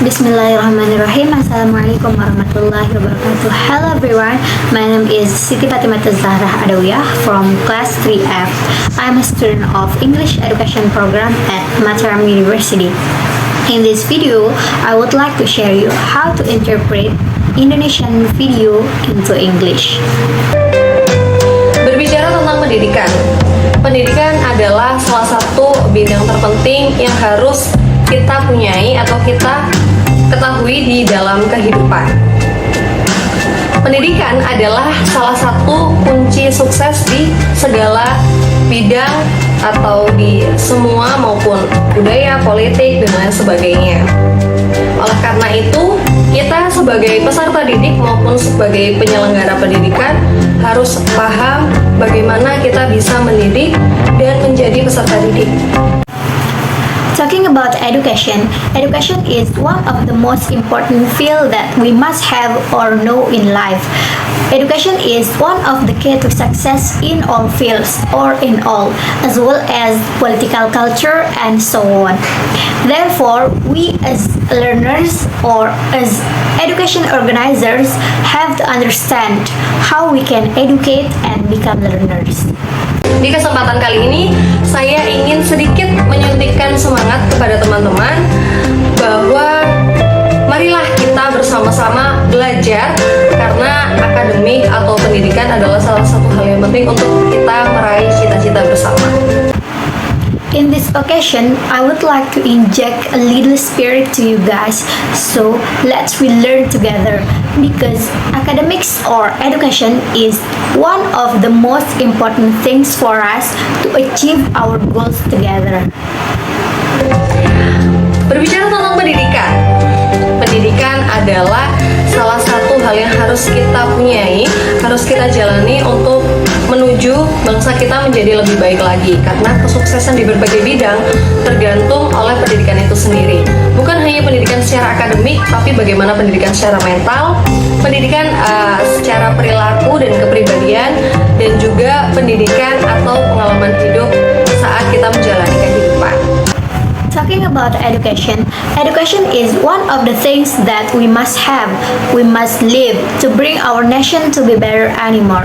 Bismillahirrahmanirrahim. Assalamualaikum warahmatullahi wabarakatuh. Hello everyone, my name is Siti Fatimah Zahra Adawiyah from class 3F. I'm a student of English Education Program at Mataram University. In this video, I would like to share you how to interpret Indonesian video into English. Berbicara tentang pendidikan, pendidikan adalah salah satu bidang terpenting yang harus kita punyai atau kita ketahui di dalam kehidupan. Pendidikan adalah salah satu kunci sukses di segala bidang atau di semua maupun budaya, politik, dan lain sebagainya. Oleh karena itu, kita sebagai peserta didik maupun sebagai penyelenggara pendidikan harus paham bagaimana kita bisa mendidik dan menjadi peserta didik. Talking about education, education is one of the most important field that we must have or know in life. Education is one of the key to success in all fields or in all, as well as political culture and so on. Therefore, we as learners or as education organizers have to understand how we can educate and become learners. Di kesempatan kali ini, saya ingin sedikit menyuntikkan semangat kepada teman-teman bahwa marilah kita bersama-sama belajar, karena akademik atau pendidikan adalah salah satu hal yang penting untuk kita meraih cita-cita bersama. In this occasion, I would like to inject a little spirit to you guys, so let's learn together, because academics or education is one of the most important things for us to achieve our goals together. Berbicara tentang pendidikan, pendidikan adalah salah satu hal yang harus kita punyai, harus kita jalani untuk menuju bangsa kita menjadi lebih baik lagi, karena kesuksesan di berbagai bidang tergantung oleh pendidikan itu sendiri. Bukan hanya pendidikan secara akademik, tapi bagaimana pendidikan secara mental, pendidikan secara perilaku dan kepribadian, dan juga pendidikan atau pengalaman hidup saat kita menjalani kehidupan. Talking about education, education is one of the things that we must have, we must live to bring our nation to be better anymore,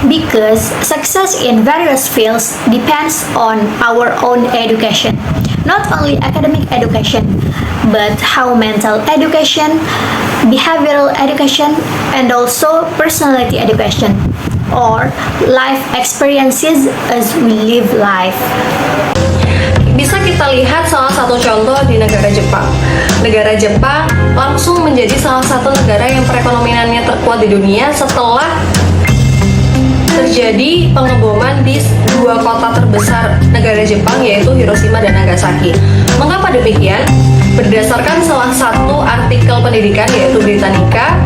because success in various fields depends on our own education. Not only academic education, but how mental education, behavioral education, and also personality education, or life experiences as we live life. Bisa kita lihat salah satu contoh di negara Jepang. Negara Jepang langsung menjadi salah satu negara yang perekonomiannya terkuat di dunia setelah terjadi pengeboman di dua kota terbesar negara Jepang, yaitu Hiroshima dan Nagasaki. Mengapa demikian? Berdasarkan salah satu artikel pendidikan, yaitu Britannica,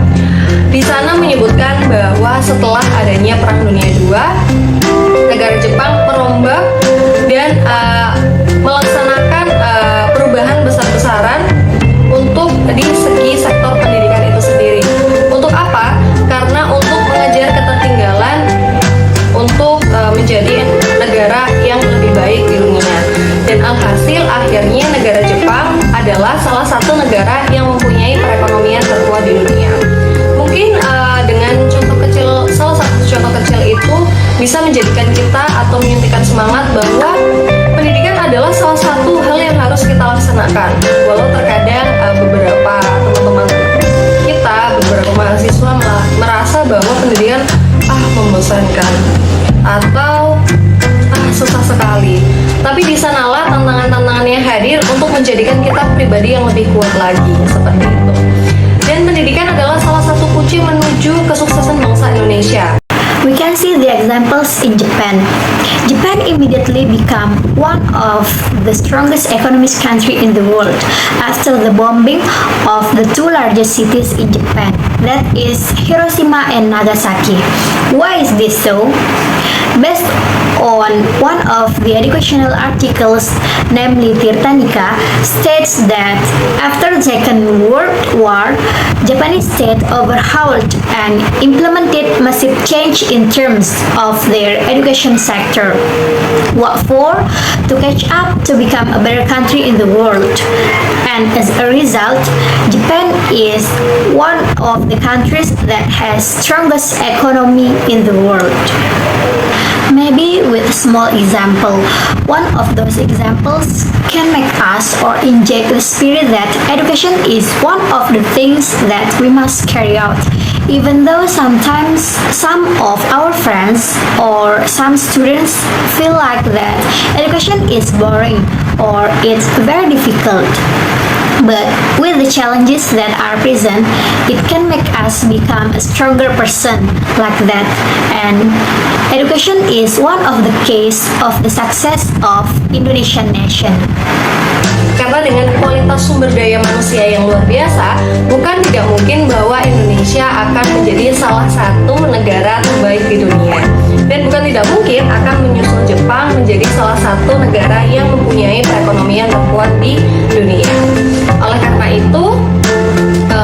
di sana menyebutkan bahwa setelah adanya Perang Dunia II, negara Jepang merombak dan melaksanakan perubahan besar-besaran untuk di segi sektor pendidikan itu sendiri. Untuk apa? Karena untuk mengejar ketertinggalan, untuk menjadi negara yang lebih baik di dunia. Dan alhasil akhirnya negara Jepang adalah salah satu negara yang mempunyai perekonomian terkuat di dunia. Mungkin dengan contoh kecil, salah satu contoh kecil itu bisa menjadikan kita atau menyuntikkan semangat bahwa pendidikan adalah salah satu hal yang harus kita laksanakan. Walau terkadang beberapa teman-teman kita, beberapa mahasiswa merasa bahwa pendidikan membosankan atau susah sekali. Tapi di sanalah tantangan-tantangan yang hadir untuk menjadikan kita pribadi yang lebih kuat lagi, seperti itu. Dan pendidikan adalah salah satu kunci menuju kesuksesan bangsa Indonesia. We can see the examples in Japan. Japan immediately became one of the strongest economic country in the world after the bombing of the two largest cities in Japan, that is Hiroshima and Nagasaki. Why is this so? Based on one of the educational articles, namely Tirtanika, states that after the Second World War, Japanese state overhauled and implemented massive change in terms of their education sector. What for? To catch up to become a better country in the world. And as a result, Japan Japan is one of the countries that has strongest economy in the world. Maybe with a small example, one of those examples can make us or inject the spirit that education is one of the things that we must carry out. Even though sometimes some of our friends or some students feel like that education is boring or it's very difficult. But with the challenges that are present, it can make us become a stronger person like that. And education is one of the case of the success of Indonesian nation. Karena dengan kualitas sumber daya manusia yang luar biasa, bukan tidak mungkin bahwa Indonesia akan menjadi salah satu negara terbaik di dunia. Dan bukan tidak mungkin akan menyusul Jepang menjadi salah satu negara yang mempunyai perekonomian terkuat di dunia. Oleh karena itu,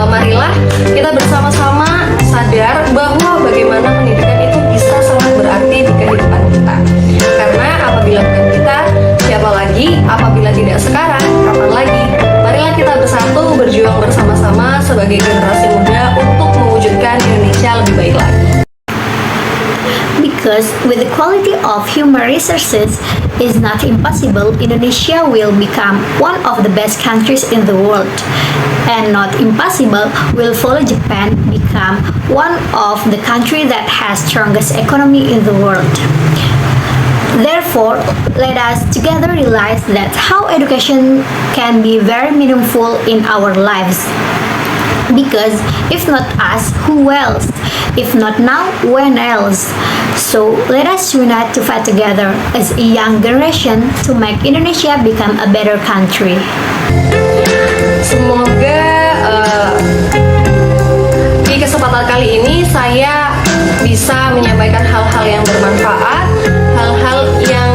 marilah kita bersama-sama sadar bahwa bagaimana pendidikan itu bisa sangat berarti di kehidupan kita. Karena apabila bukan kita, siapa lagi? Apabila tidak sekarang, kapan lagi? Marilah kita bersatu berjuang bersama-sama sebagai generasi muda untuk mewujudkan Indonesia lebih baik lagi. Because with the quality of human resources is not impossible, Indonesia will become one of the best countries in the world. And not impossible will follow Japan become one of the country that has strongest economy in the world. Therefore, let us together realize that how education can be very meaningful in our lives. Because if not us, who else? If not now, when else? So let us unite to fight together as a young generation to make Indonesia become a better country. Semoga di kesempatan kali ini saya bisa menyampaikan hal-hal yang bermanfaat, hal-hal yang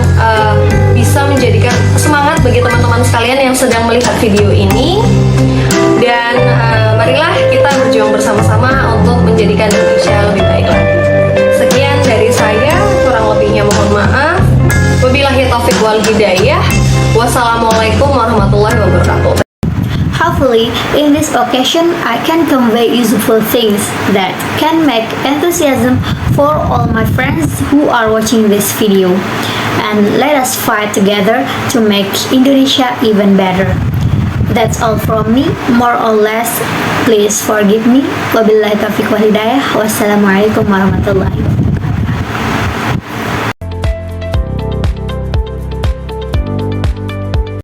bisa menjadikan semangat bagi teman-teman sekalian yang sedang melihat video ini. Dan marilah kita berjuang bersama-sama untuk menjadikan Indonesia lebih baik lagi. Sekian dari saya, kurang lebihnya mohon maaf. Wabillahi taufiq wal hidayah. Wassalamualaikum warahmatullahi wabarakatuh. Hopefully, in this occasion, I can convey useful things that can make enthusiasm for all my friends who are watching this video. And let us fight together to make Indonesia even better. That's all from me, more or less. Please forgive me. Wabillahi taufiq wal hidayah. Wassalamualaikum warahmatullahi wabarakatuh.